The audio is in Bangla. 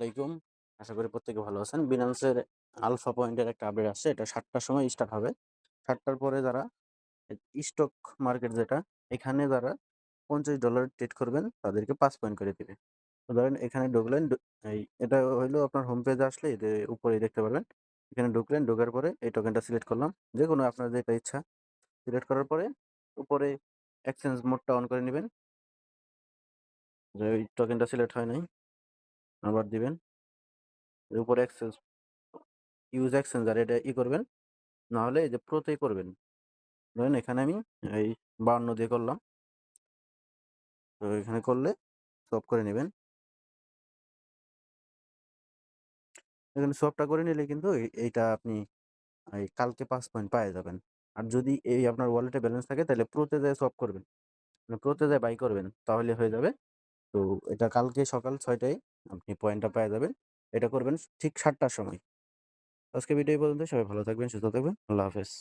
আলাইকুম। আশা করি প্রত্যেকে ভালো আছেন। বিনান্সের আলফা পয়েন্টের একটা আপডেট আসছে। এটা ৭টার সময় স্টার্ট হবে। ৭টার পরে যারা স্টক মার্কেট যেটা, এখানে যারা $50 ট্রেড করবেন তাদেরকে ৫ পয়েন্ট করে দিবে। তো ধরেন এখানে ঢুকলেন, এটা হইলো আপনার হোম পেজে আসলে উপরেই দেখতে পারবেন। এখানে ঢুকলেন, ঢোকার পরে এই টোকেনটা সিলেক্ট করলাম। যেকোনো আপনার যেটা ইচ্ছা। সিলেক্ট করার পরে উপরে এক্সচেঞ্জ মোডটা অন করে নিবেন। যে ওই টোকেনটা সিলেক্ট হয় নাই, আবার দিবেন। উপরে ইউজ এক্সচেঞ্জার এটা করবেন। না হলে এই যে প্রোতেই করবেন। ধরেন এখানে আমি এই ৫২ দিয়ে করলাম। তো এখানে করলে সোয়াপ করে নিবেন। এখানে সোয়াপটা করে নিলে কিন্তু এইটা আপনি কালকে ৫ পয়েন্ট পায়ে যাবেন। আর যদি এই আপনার ওয়ালেটে ব্যালেন্স থাকে তাহলে প্রোতে যেয়ে সোয়াপ করবেন। মানে প্রোতে যেয়ে বাই করবেন, তাহলে হয়ে যাবে। তো এটা কালকে সকাল ৬টায় আপনি পয়েন্টটা পেয়ে যাবেন। এটা করবেন ঠিক ৭টার সময়। আজকে ভিডিও এই পর্যন্ত। সবাই ভালো থাকবেন, সুস্থ থাকবেন। আল্লাহ হাফেজ।